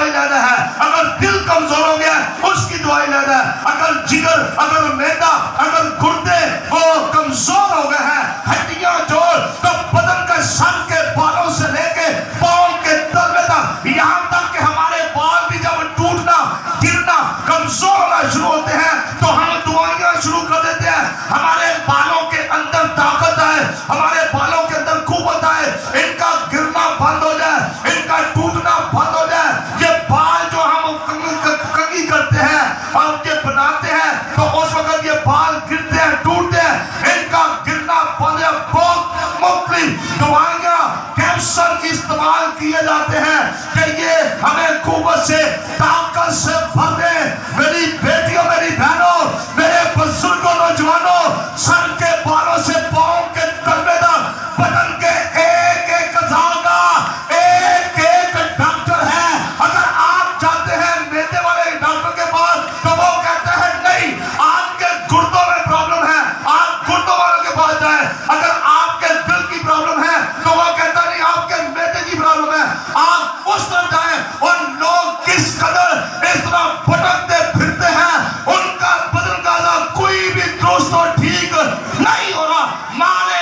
دوائی لینا ہے. اگر دل کمزور ہو گیا اس کی دوائی لینا ہے. اگر جگر، اگر معدہ، اگر گردے وہ کمزور ہو گئے ہیں، ہڈیاں جوڑ، تو بدن کے سر کے بالوں سے لے کے پاؤں کے تلوے تک، یہاں تک کہ ہمارے بال بھی جب ٹوٹنا، گرنا، کمزور ہونا شروع ہوتے ہیں تو ہم دعائیاں شروع کر دیتے ہیں. ہمارے بالوں کے اندر طاقت ہے، ہمارے بالوں کے اندر قوت ہے. ان کا گرنا بند ہو جائے، ان کا ٹوٹنا بند ہو جائے. یہ بال جو ہم کنگھی کرتے ہیں اور یہ بناتے ہیں تو اس وقت یہ بال گرتے ہیں، ٹوٹتے ہیں. ان کا گرنا بند ہے. بہت مختلف دوائیاں کیپسول استعمال کیے جاتے ہیں کہ یہ ہمیں قوت سے، طاقت سے بھر دے. میری بیٹیوں، میری بہنوں، میرے بزرگوں، نوجوانوں، سر کے بالوں سے پاؤں کے تلوے تک بدن کے ایک ایک اعضاء کا ایک ایک ڈاکٹر ہے. اگر آپ جاتے ہیں معدے والے ڈاکٹر کے پاس تو وہ کہتا ہے نہیں، آپ کے گردوں میں پرابلم ہے، آپ گردوں والوں کے پاس جائیں. اگر آپ کے دل کی پرابلم ہے تو وہ کہتا نہیں، آپ کے معدے کی پرابلم ہے، آپ اس طرف جائیں. اور لوگ کس قدر اس طرح بھٹکتے پھرتے ہیں، ان کا بدن کا کوئی بھی درست اور ٹھیک نہیں ہو رہا. مارے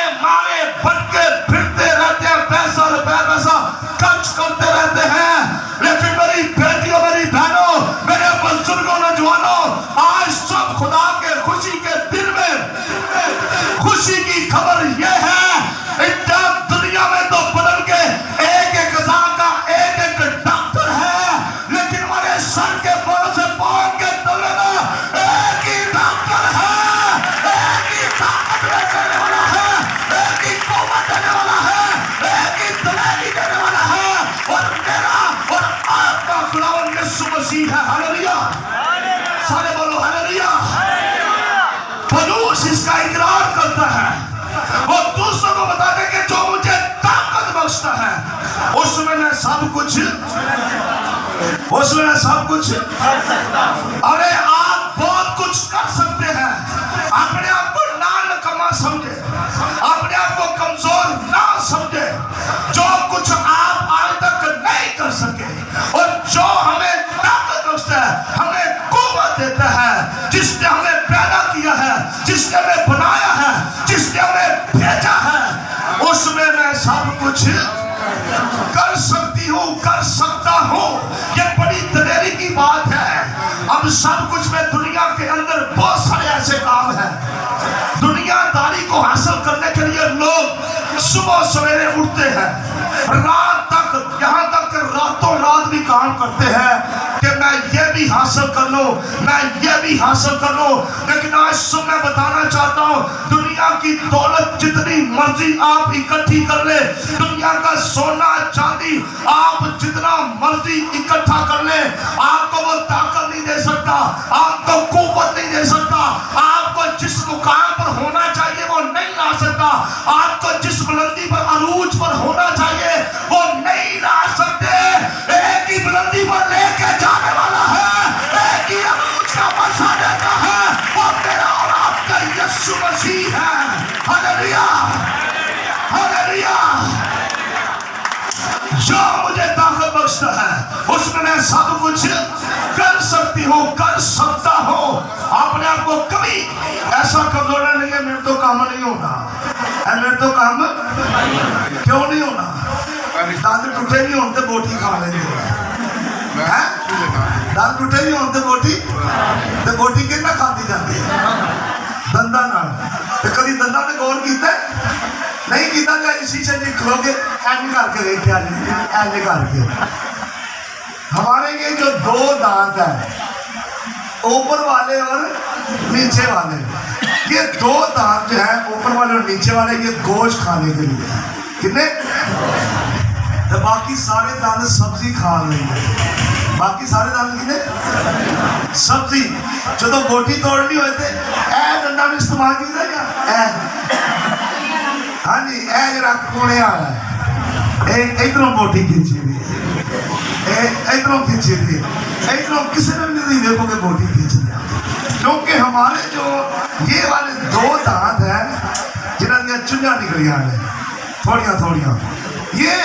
بھٹکے پھرتے رہتے ہیں، پیسہ پیسہ خرچ کرتے رہتے ہیں. لیکن میری بیٹیوں، میری بہنوں، میرے بزرگوں، نوجوانوں، آج سب خدا کے خوشی کے دن میں خوشی کی خبر یہ ہے، دنیا میں تو بدن کے ایک ایک اعضاء کا ایک ایک ڈاکٹر ہے، لیکن ہمارے سر کے بالوں سے پاؤں کے تلوے تک ایک ہی ڈاکٹر ہے، ایک ہی طاقت دینے والا ہے، ایک ہی قوت دینے والا ہے، ایک ہی دلیری دینے والا ہے. اور میرا اور آپ کا خداوند یسوع مسیح ہے. ہاللیلویا. سارے بولو ہاللیلویا. پولس اس کا اقرار کرتا ہے، وہ دوسروں کو بتاتے کہ جو مجھے طاقت بخشتا ہے اس میں میں سب کچھ کر سکتا ہوں. ارے آپ بہت کچھ کر سکتے ہیں. اپنے آپ کو ناکامہ سمجھے، اپنے آپ کو کمزور نہ سمجھے. جو کچھ آپ آج تک نہیں کر سکے اور جو ہمیں طاقت بخشتا ہے، ہمیں قوت دیتا ہے، جس نے ہمیں پیدا کیا ہے، جس نے ہمیں بنایا ہے، جس نے ہمیں بھیجا ہے، اس میں میں سب کچھ کر سکتی ہوں، کر سکتا ہوں. یہ بڑی دلیری کی بات ہے. اب سب کچھ میں دنیا کے اندر بہت سارے ایسے کام ہیں. دنیا داری کو حاصل کرنے کے لیے لوگ صبح سویرے اٹھتے ہیں، رات تک، یہاں تک کہ راتوں رات بھی کام کرتے ہیں کہ میں یہ بھی حاصل کر لوں، میں یہ بھی حاصل کر لوں. لیکن آج صبح میں بتانا چاہتا ہوں، دنیا کی دولت جتنی مرضی آپ اکٹھی کر لیں، دنیا کا سونا چاندی آپ جتنا مرضی اکٹھا کر لیں، آپ کو وہ طاقت نہیں دے سکتا، آپ کو قوت نہیں دے سکتا، آپ کو جس مقام پر ہونا چاہیے وہ نہیں لا سکتا، آپ کو جس بلندی پر، عروج پر ہونا چاہیے وہ نہیں لا سکتے. ایک ہی بلندی پر لے کے جانے والا ہے، ایک ہی عروج کا مزہ دیتا ہے، وہ میرا اور آپ کا یسوع مسیح ہے. ہاللیلویا. ہاللیلویا. جو مجھے طاقت بخشتا ہے اس میں میں سب کچھ کر سکتی ہوں، کر سکتا ہوں. آپ نے آپ کو کبھی ایسا کمزور نہیں ہے میرے تو کام نہیں ہونا، میرے تو کام کیوں نہیں ہونا؟ دانت ٹوٹے نہیں ہوتے بوٹی کھا لیں گے. دانت ٹوٹے نہیں ہوتے بوٹی کے نہ کھاتی جاتی ہے دنداں نال. کبھی دنداں نے غور کیتا نہیں کیتا کہ اسی سے نکلو گے اینڈ کر کے دیکھتے ہیں، اینڈ کر کے. ہمارے یہ جو دو دانت ہیں، اوپر والے اور نیچے والے، یہ دو دانت جو ہیں اوپر والے اور نیچے والے، یہ گوشت کھانے کے لیے. کتنے؟ باقی سارے دانت سبزی کھا رہے ہیں. باقی سارے دانت کتنے؟ سبزی. جدو بوٹی توڑنی ہوئے اے ڈنڈا بھی استعمال کیتا ہے. ہاں جی، اے جڑا کونے والا ہے، ادھروں بوٹی کھینچی ہوئی ہے، ادھروں کھینچی ہوئی ہے، ادھروں کسی نے بھی نہیں دیکھو کہ بوٹی کھینچ دیا. کیونکہ ہمارے جو یہ والے دو دانت ہیں جنہاں دیا چنجاں نکلیاں ہیں تھوڑیاں تھوڑیاں، یہ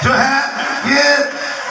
جو ہے یہ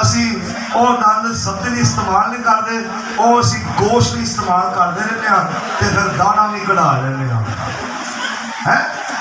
ਅਸੀਂ ਉਹ ਦੰਦ ਸਬਜ਼ੀ ਲਈ ਇਸਤੇਮਾਲ ਨਹੀਂ ਕਰਦੇ, ਉਹ ਅਸੀਂ ਗੋਸ਼ਤ ਲਈ ਇਸਤੇਮਾਲ ਕਰਦੇ ਰਹਿੰਦੇ ਹਾਂ ਤੇ ਫਿਰ ਦਾਣਾ ਵੀ ਕਢਾ ਲੈਂਦੇ ਹਾਂ, ਹੈ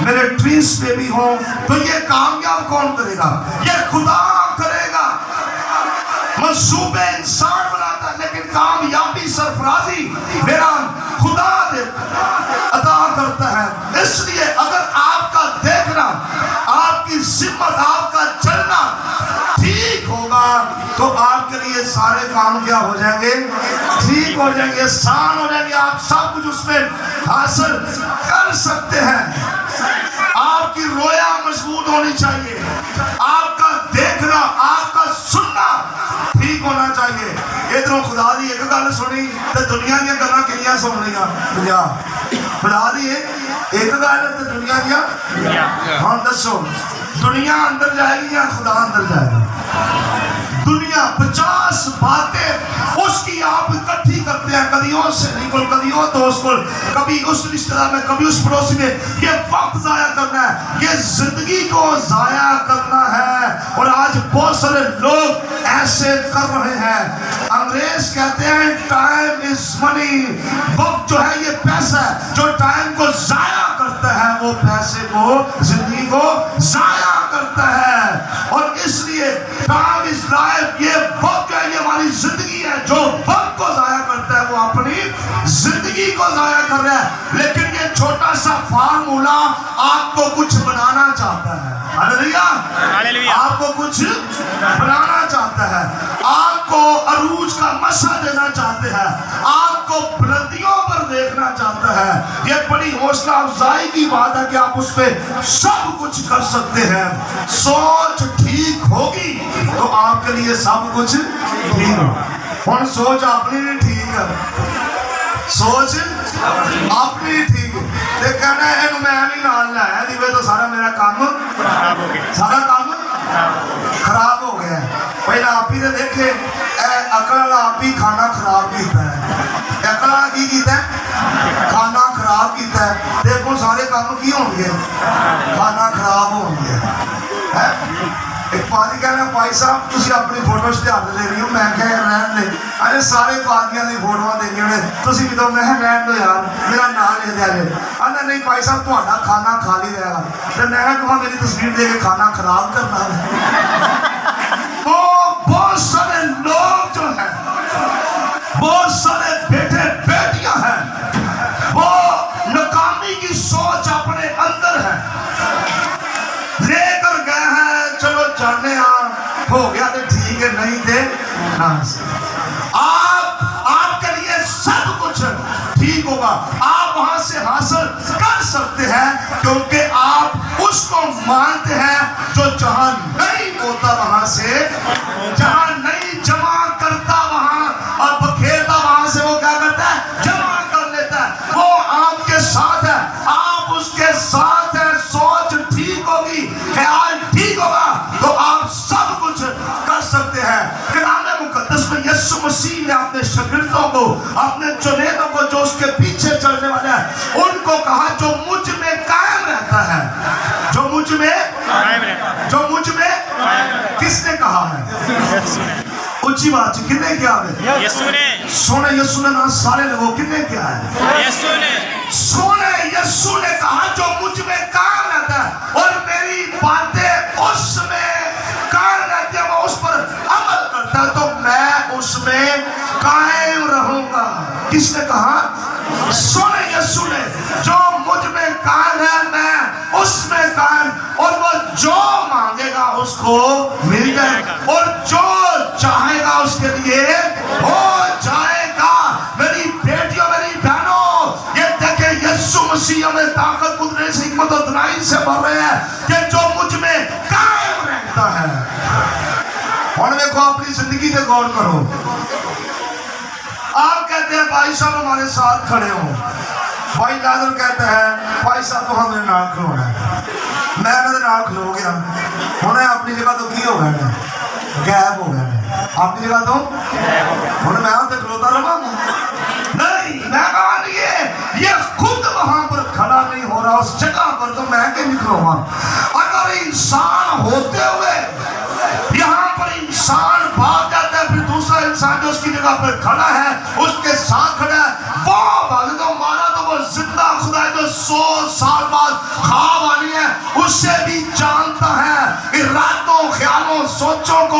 میرے ڈریمز میں بھی ہوں، تو یہ کامیاب کون کرے گا؟ یہ خدا کرے گا۔ منصوبے انسان بناتا ہے لیکن کامیابی سرفرازی میرا خدا عطا کرتا ہے۔ اس لیے اگر آپ کا دیکھنا، آپ کی ذمت، آپ کا چلنا ٹھیک ہوگا تو آپ کے لیے سارے کام کیا ہو جائیں گے؟ ٹھیک ہو جائیں گے، آسان ہو جائیں گے، آپ سب کچھ اس میں حاصل کر سکتے ہیں۔ آپ کی رویا مضبوط ہونی چاہیے، آپ کا دیکھنا، آپ کا سننا ٹھیک ہونا چاہیے۔ ادھروں خدا دی ایک گل سنی تے دنیا دیا گلاں کنیاں سن لیا؟ خدا دی ایک گل تے دنیا دیا، ہاں دسو دنیا اندر جائے گی یا خدا اندر جائے گا؟ دنیا 50 باتیں اس کی آپ اکٹھی کرتے ہیں، کبھی اس سے نہیں بول، کبھی وہ دوست کو، کبھی اس رشتہ دار میں، کبھی اس پڑوسی میں۔ یہ وقت ضائع کرنا ہے، یہ زندگی کو ضائع کرنا ہے، اور آج بہت سارے لوگ ایسے کر رہے ہیں۔ انگریز کہتے ہیں ٹائم از منی، وقت جو ہے یہ پیسہ ہے، جو ٹائم کو ضائع کرتا ہے وہ پیسے کو، زندگی کو ضائع کرتا ہے۔ اور اس لیے ٹائم از لائف، یہ وقت ہے، یہ ہماری زندگی ہے، جو وقت کو ضائع کرتا ہے وہ اپنی زندگی کو ضائع کر رہا ہے۔ لیکن یہ چھوٹا سا فارمولا آپ کو کچھ بنانا چاہتا ہے۔ ہاللیلویہ! آپ کو کچھ بنانا چاہتا ہے، آپ کو عروج کا مسا دینا چاہتے ہیں، آپ کو بلندیوں پر دیکھنا چاہتا ہے۔ یہ بڑی حوصلہ افزائی کی بات ہے کہ آپ اس پہ سب کچھ کر سکتے ہیں۔ سوچ ٹھیک ہوگی تو آپ کے لیے سب کچھ ٹھیک ہوگا۔ اور سوچ اپنی نہیں ٹھیک ہے، سوچ اپنی ٹھیک ہے، کہنا ہے انہوں میں نہیں نال لایا دیوے تو سارا میرا کام سارا کام خراب ہو گیا ہے۔ پہلا آپ ہی نے دیکھے عقل والا آپ ہی کھانا خراب کیتا ہے، عقل والا کی کیتا ہے؟ کھانا خراب کیتا ہے۔ دیکھو سارے کام کی ہوں گے؟ کھانا خراب ہوں گے۔ ایک پادری کہنا بھائی صاحب تسی اپنی فوٹو اشتہار لے رہی ہوں، میں کہہ رہن دے، ارے سارے پادریاں دی فوٹوਆਂ دینی ہونے تسی بھی تو، میں رہن دو یار میرا نام لے دیا جائے۔ آندا نہیں بھائی صاحب تہاڈا کھانا کھا لی رہے گا، تو میں کہا میری تصویر دے کے کھانا خراب کرنا ہے۔ تو بہت سارے لوگ جو ہیں، بہت سارے بیٹے بیٹیاں ہیں، وہ ناکامی کی سوچ اپنے اندر ہے، لے کر گئے ہیں چلو جانے ہو گیا تو ٹھیک ہے، نہیں تھے آپ کے لیے سب کچھ ٹھیک ہوگا، آپ وہاں سے حاصل کر سکتے ہیں کیونکہ آپ اس کو مانتے ہیں جو جہاں نہیں ہوتا وہاں سے، جہاں نہیں جمع کرتا وہاں اور بکھیرتا وہاں سے وہ کیا کرتا ہے؟ جمع کر لیتا ہے۔ وہ آپ کے ساتھ ہے، آپ اس کے ساتھ ہیں۔ سوچ ٹھیک ہوگی، خیال ٹھیک ہوگا تو آپ سب کچھ کر سکتے ہیں۔ کلام مقدس میں یسوع مسیح نے اپنے شاگردوں کو، اپنے چنیدوں کو جو اس کے پیچھے چلنے والے ہیں، ان کو کہا جو مجھ میں قائم رہتا ہے، جو مجھ میں قائم رہتا ہے، جو مجھ میں کس نے کہا ہے؟ اونچی بات ہے، کن نے کیا ہے؟ یسوع نے۔ سونے یسوع نے نہ سارے لوگوں کن نے کیا ہے؟ یسوع نے۔ سونے یسوع نے کہا جو مجھ میں قائم رہتا ہے اور میری باتیں اس میں قائم رہتی ہیں، وہ اس پر عمل کرتا ہے تو میں اس میں قائم رہوں گا۔ کس نے کہا؟ سونے یسوع نے۔ جو مجھ میں قائم ہے میں اس میں قائم، اور وہ جو مانگے گا اس کو مل جائے گا، اور جو چاہے گا اس کے لیے ہو جائے گا۔ میری بیٹیوں، میری بہنوں، یہ دیکھیں یسوع مسیح ہمیں طاقت، قدرت سے، حکمت اور دانائی سے بھر رہے ہیں کہ جو مجھ میں قائم رہتا ہے۔ اور دیکھو اپنی زندگی پہ غور کرو۔ آپ کہتے ہیں بھائی صاحب ہمارے ساتھ کھڑے ہوں، بھائی ناظر کہتا ہے بھائی صاحب تو ہمیں نہ کھلونا ہے، میں میرے نہ کھلو گیا، انہیں اپنی جگہ تو کی ہو گئے غائب ہو گئے، اپنی جگہ تو انہیں میں وہاں کھلوتا رہا ہوں نہیں، میں کہا نہیں، یہ خود وہاں پر کھڑا نہیں ہو رہا اس جگہ پر تو میں کہ نہیں کھلوں گا۔ اگر انسان ہوتے ہوئے یہاں پر انسان بھاگ جاتا ہے، پھر دوسرا انسان جو اس کی جگہ پر کھڑا ہے اس کے ساتھ کھڑا ہے، وہ بھاگے تو مارا تو وہ زندہ خدا ہے جو 100 سال بعد خواب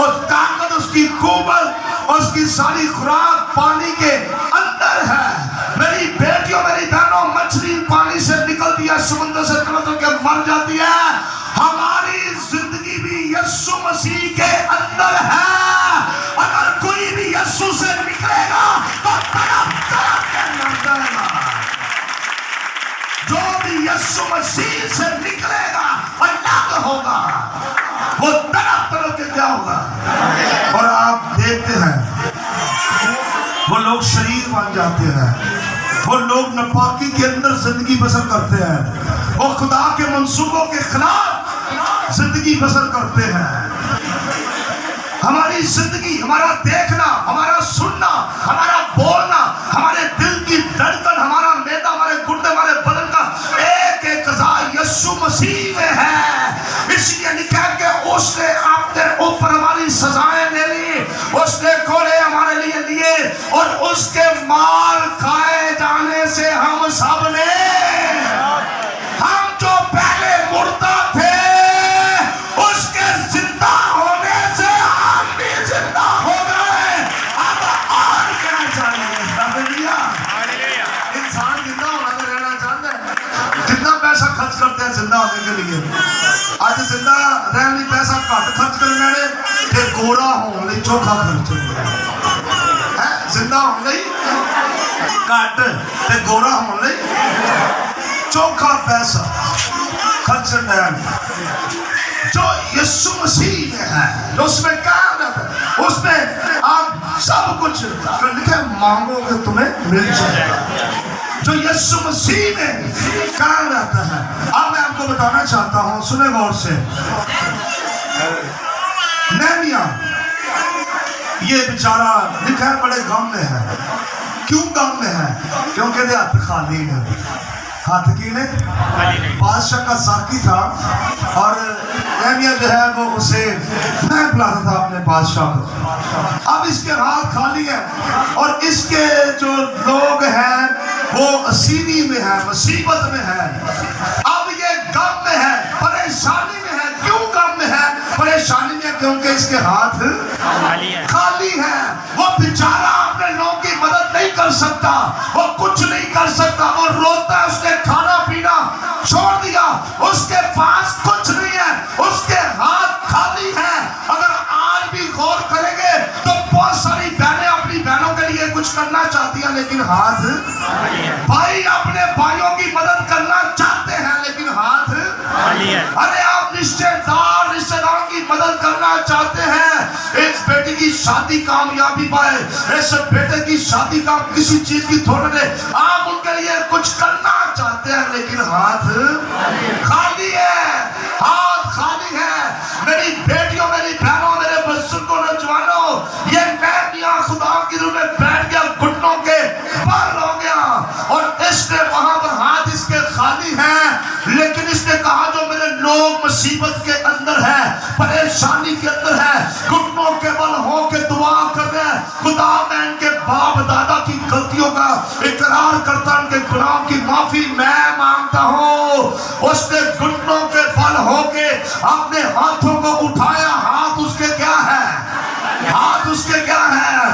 اور طاقت اس کی قوت اس کی ساری خوراک پانی کے اندر ہے. میری بیٹیوں میری بہنوں مچھلی پانی سے نکلتی ہے سمندر سے تڑپ کے مر جاتی ہے. ہماری زندگی بھی یسوع مسیح کے اندر ہے. اگر کوئی بھی یسوع سے نکلے گا تو تڑپ تڑپ کے مر جائے گا. جو بھی یسوع مسیح سے نکلے گا الگ ہوگا. وہ تڑپ تڑپ کے کیا ہوگا. اور آپ دیکھتے ہیں وہ لوگ شریر بن جاتے ہیں. وہ لوگ ناپاکی کے اندر زندگی بسر کرتے ہیں. وہ خدا کے منصوبوں کے خلاف زندگی بسر کرتے ہیں. ہماری زندگی ہمارا دیکھنا ہمارا سننا ہمارا بولنا ہمارے دل کی دھڑکن ہمارا معدہ ہمارے گردے ہمارے بدن کا ایک ایک اعضاء یسوع مسیح میں ہے. اس لیے لکھا کہ اس نے اپنے اوپر ہماری سزائیں لے لی. اس نے کوڑے ہمارے لیے لیے اور اس کے مال کھائے جانے سے ہم سب نے ہم جو پہلے مردہ تھے اس کے زندہ ہونے سے ہم بھی زندہ ہو گئے. اب اور کیا چاہیے. انسان زندہ ہونا تو رہنا چاہتا ہے. جتنا پیسہ خرچ کرتے ہیں زندہ ہونے کے لیے آج زندہ رہنے لیے پیسہ کٹ خرچ کرنے تے گورا ہونے لیے چوکھا خرچ ہے. زندہ ہونے لیے کٹ تے گورا ہونے لیے چوکھا پیسہ خرچ کرنا. جو یسوع مسیح میں ہے جو اس میں کام ہے اس میں آپ سب کچھ لکھے مانگو گے تمہیں مل جائے گا. جو یسوع مسیح میں کام رہتا ہے. اب میں آپ کو بتانا چاہتا ہوں سنیں غور سے. نہمیا یہ بیچارہ لکھا ہے بڑے غم میں ہے. کیوں غم میں ہے؟ کیونکہ دے ہاتھ خالی نے. ہاتھ کی نے بادشاہ کا ساقی تھا اور نہمیا جو ہے وہ اسے میں بلاتا تھا اپنے بادشاہ کو. اب اس کے ہاتھ خالی ہے اور اس کے جو لوگ ہیں وہ اسیری میں ہے مصیبت میں ہے. اب یہ غم میں ہے پریشانی میں ہے. کیوں غم میں ہے پریشانی میں؟ کیونکہ اس کے ہاتھ خالی ہے. وہ بیچارہ اپنے لوگوں کی مدد نہیں کر سکتا. وہ کچھ نہیں کر سکتا اور روتا ہے. اس نے کھانا پینا چھوڑ دیا. اس کے پاس کچھ نہیں ہے. اس کے ہاتھ خالی ہیں. اگر آج بھی غور کریں گے تو بہت ساری بہنیں اپنی بہنوں کے لیے کچھ کرنا چاہتی ہیں لیکن ہاتھ بھائی اپنے بھائیوں کی مدد کرنا چاہتے ہیں لیکن ہاتھ ارے آپ رشتہ داروں کی مدد کرنا چاہتے ہیں. اس بیٹی کی شادی کامیابی پائے اس بیٹے کی شادی کا کسی چیز کی تھوڑے دے آپ ان کے لیے کچھ کرنا چاہتے ہیں لیکن ہاتھ خالی ہے. ہاتھ خالی ہے. میری بیٹیوں میری بہنوں میرے بزرگوں نوجوانوں یہ نہمیا خدا کی روح میں بیٹھ گیا گھٹنوں کے بل ہو گیا اور اس نے وہاں پر ہاتھ اس کے خالی ہیں لیکن اس نے کہا جو میرے لوگ مصیبت کے اندر ہے پریشانی کے اندر ہے گھٹنوں کے بل ہو کے دعا کر رہے ہیں خدا میں ان کے باپ دادا کی غلطیوں کا اقرار کرتا ان کے گناہوں کی معافی میں مانگتا ہوں. اس نے گھٹنوں کے بل ہو کے اپنے ہاتھوں کو اٹھایا. ہاتھ اس کے کیا ہے؟ ہاتھ اس کے کیا ہے؟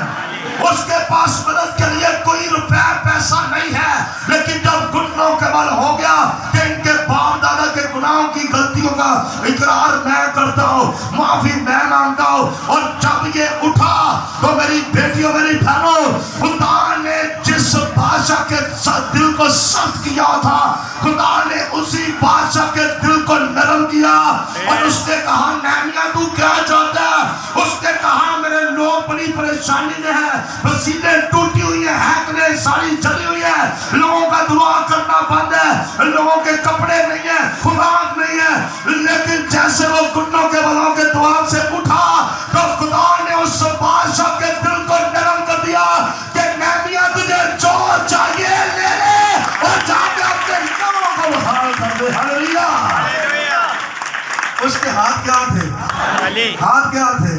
اس کے پاس مدد کے لیے کوئی روپے پیسہ نہیں ہے لیکن جب گھٹنوں کے بل ہو گیا کہ ان کے باپ دادا کے گناہوں کی غلطیوں کا اقرار میں کرتا ہوں معافی میں مانگتا ہوں اور جب یہ اٹھا تو میری بیٹیوں میری بہنوں خدا نے جس بادشاہ کے دل کو سخت کیا تھا خدا نے اسی بادشاہ کے دل کو نرم کیا اور اس نے کہا نہمیا تو کیا چاہتا ہے؟ اس نے کہا میرے لوگ بڑی پریشانی میں ہیں وسیلے ٹوٹی ہوئی ہیں ہیکلیں ساری جلی ہوئی ہیں لوگوں کا دعا کرنا بند ہے لوگوں کے کپڑے نہیں ہیں خوراک نہیں ہے لیکن جیسے وہ گھٹنوں کے بلوں کے دعا سے اٹھا تو خدا نے اس بادشاہ کے دل کو نرم کر دیا کہ نہمیا تجھے جو چاہیے لے لے اور جا کے اپنے نموں کو بحال کر دے. ہلیلویا. اس کے ہاتھ کیا تھے؟ ہاتھ کیا تھے؟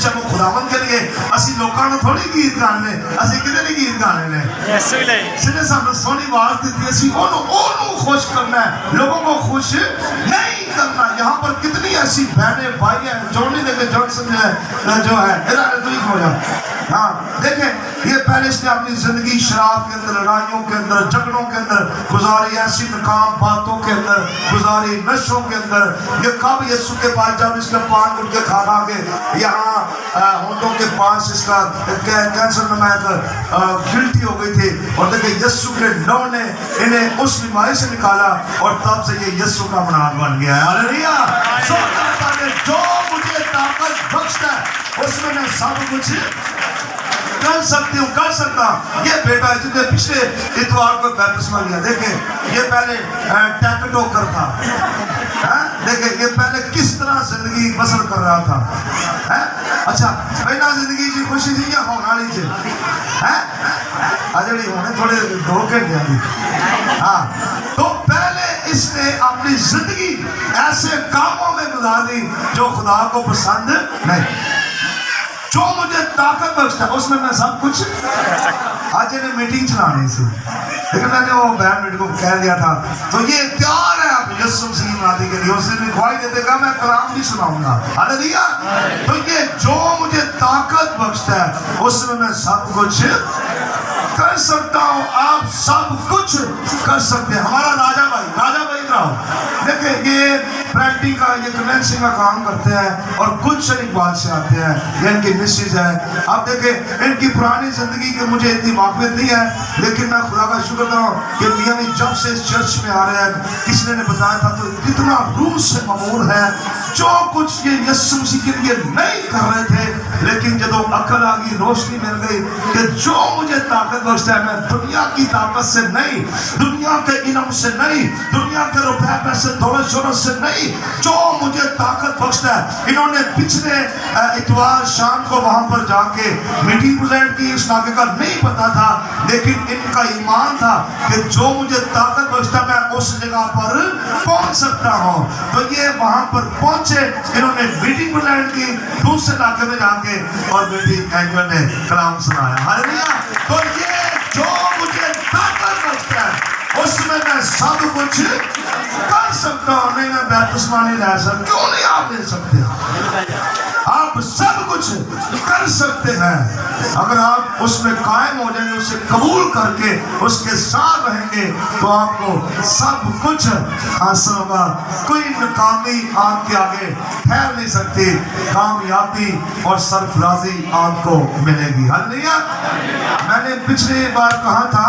چلو خداوند کے لیے اسی لوکاں نوں تھوڑی گیت گانے نے اسی کدے نہیں گیت گانے نے جس نے سانوں سونی آواز دیتی اسی اونوں خوش کرنا ہے لوگوں کو خوش نہیں کرنا یہاں پر کتنی ایسی بہنیں بھائی ہیں جونی دیکھے جانسن جو ہے ادھر تو ہی کھو جا ہاں دیکھیں یہ پہلے اس نے اپنی زندگی شراب کے اندر لڑائیوں کے اندر جھگڑوں کے اندر گزاری ایسی ناکام باتوں کے اندر گزاری نشوں کے اندر یہ کب یسوع کے پاس جب اس نے پان اٹھ کے کھا کے یہاں ہونٹوں کے پاس اس کا کینسر میں گلٹی ہو گئی تھی اور دیکھیں یسوع کے لو نے انہیں اس بیماری سے نکالا اور تب سے یہ یسوع کا مناد بن گیا ہے ہاللویا جو مجھے طاقت بخشتا ہے اس میں سب کچھ کر سکتی ہوں کر سکتا یہ بیٹا جس نے پچھلے اتوار کو بیپتسمہ لیا دیکھیں یہ پہلے ٹیک ٹوکر تھا دیکھیں یہ پہلے کس طرح زندگی بسر کر رہا تھا اچھا پہلا زندگی جی خوشی تھی یا ہونا لی جی اجڑی ہونے تھوڑے دو گھنٹے آگی ہاں تو پہلے اس نے اپنی زندگی ایسے کاموں میں گزار دی جو خدا کو پسند نہیں جو مجھے طاقت بخشتا ہے اس میں سب کچھ آج انہیں میٹنگ چلانی سی لیکن میں نے وہ بہن میٹ کو کہہ دیا تھا تو یہ تیار ہے آپ یسوع مسیح مرادی کے لیے اس نے گواہی دیتے گا میں کلام بھی سناؤں گا ہاللویا تو یہ جو مجھے طاقت بخشتا ہے اس میں سب کچھ کر سکتا ہوں آپ سب کچھ کر سکتے ہیں ہمارا راجہ بھائی رہو دیکھیں یہ پرنٹنگ کا یہ کنوینسنگ کا کام کرتے ہیں اور کچھ شریک بات سے آتے ہیں یہ ان کی مسیج ہے آپ دیکھیں ان کی پرانی زندگی کے مجھے اتنی واقفیت نہیں ہے لیکن میں خدا کا شکر کرتا ہوں کہ میاں بھی جب سے اس چرچ میں آ رہے ہیں کسی نے بتایا تھا تو کتنا روح سے مامور ہے جو کچھ یہ یسوع مسیح کے لیے نہیں کر رہے تھے لیکن جب عقل آ گئی روشنی مل گئی کہ جو مجھے طاقت بخشتا ہے میں دنیا کی طاقت سے نہیں دنیا کے علم سے نہیں دنیا کے روپے پیسے دولت شہرت سے نہیں جو مجھے طاقت بخشتا ہے انہوں نے پچھلے اتوار شام کو وہاں پر جا کے میٹنگ پریزنٹ کی اس علاقے کا نہیں پتا تھا لیکن ان کا ایمان تھا کہ جو مجھے طاقت بخشتا میں اس جگہ پر پہنچ سکتا ہوں تو یہ وہاں پر پہنچے انہوں نے میٹنگ پریزنٹ کی دوسرے علاقے میں جا کے اور بیٹی اینجل نے کلام سنایا ہاللویا تو یہ جو مجھے طاقت بخشتا ہے اس میں سب کچھ کر سکتا ہوں نہیں میں بیپتسمہ نہیں لے سکتا کیوں نہیں آپ لے سکتے آپ سب کچھ کر سکتے ہیں اگر آپ اس میں قائم ہو جائیں گے اسے قبول کر کے اس کے ساتھ رہیں گے تو آپ کو سب کچھ حاصل ہوگا کوئی ناکامی آپ کے آگے ٹھہر نہیں سکتی کامیابی اور سرفرازی آپ کو ملے گی ہاللویا میں نے پچھلی بار کہا تھا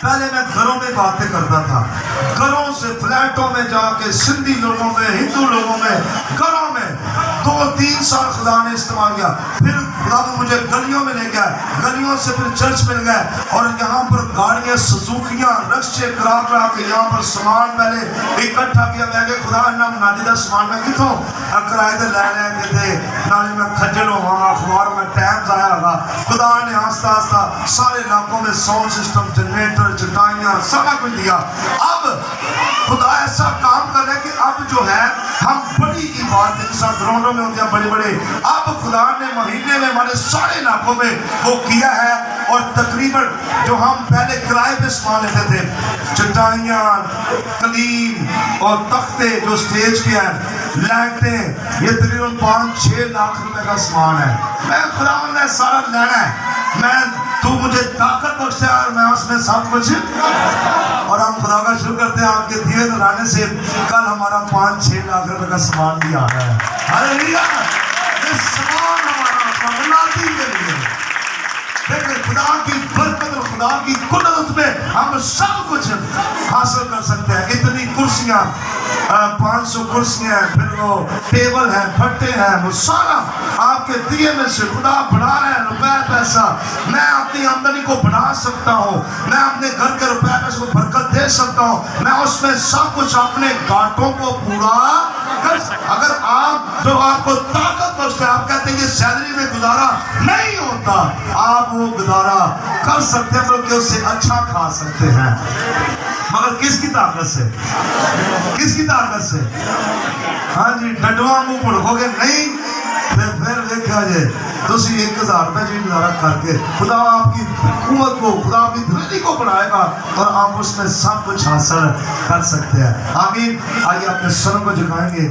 پہلے میں گھروں میں باتیں کرتا تھا گھروں سے فلیٹوں میں جا کے سندھی لوگوں میں ہندو لوگوں میں گھروں میں 2-3 سال خدا نے استعمال کیا پھر خدا نے مجھے گلیوں میں لے گیا گلیوں سے پھر چرچ مل گئے اور یہاں پر گاڑیاں سزوکیاں رکشے کرا کے یہاں پر سامان پہلے اکٹھا کیا میں کہ خدا نے منادی دا سامان میں کتوں کرائے دے لے کے تھے نالی میں کھجل ہوا اخبار میں ٹائم ضائع ہوگا خدا نے آہستہ آہستہ سارے علاقوں میں ساؤنڈ سسٹم جنریٹر چٹائیاں سب کچھ دیا اب خدا ایسا کام کر رہا ہے کہ اب جو ہے ہم بڑی عبادت کے ساتھ گراؤنڈوں میں ہوتے ہیں بڑے بڑے اب خدا نے مہینے میں ہمارے سارے علاقوں میں وہ کیا ہے اور تقریباً جو ہم پہلے کرائے پہ سامان لیتے تھے چٹائیاں قلیم اور تختے جو سٹیج کے ہیں لائٹیں یہ تقریباً 5-6 لاکھ روپے کا سامان ہے میں خدا نے سارا لینا ہے میں تو مجھے طاقت بخشتا ہے اور میں اس میں سب کچھ اور ہم خدا کا شکر کرتے ہیں آپ کے دیے دلانے سے کل ہمارا 5-6 لاکھ روپے کا سامان بھی آ رہا ہے ہاللویا یہ سامان ہمارا منادی کے لیے دیکھیں خدا کی برکت اور خدا کی قدرت میں ہم سب کچھ حاصل کر سکتے ہیں اتنی کرسیاں 500 کرسیاں ہیں پھر وہ ٹیبل ہیں پھٹے ہیں وہ سارا آپ کے دیے میں سے خدا بڑھا رہے ہیں روپے پیسہ میں اپنی آمدنی کو بڑھا سکتا ہوں میں اپنے گھر کے روپے پیسے کو برکت دے سکتا ہوں میں اس میں سب کچھ اپنے گھاٹوں کو پورا کر سکتا اگر آپ جو آپ کو طاقت بخشتا ہے آپ کہتے ہیں یہ سیلری میں گزارا نہیں ہوتا آپ وہ گزارا کر سکتے ہیں بلکہ اس سے اچھا کھا سکتے ہیں مگر کس کی طاقت سے کس کی طاقت سے ہاں جی ڈڈواں منہ پڑھو گے نہیں پھر دیکھا جائے تو اسی 1000 روپے جو گزارا کر کے خدا آپ کی قوت کو، خدا آپ کی دلتی کو بڑھائے گا اور آپ اس میں سب کچھ حاصل کر سکتے ہیں. آمین. آئیے اپنے سروں کو جھکائیں گے.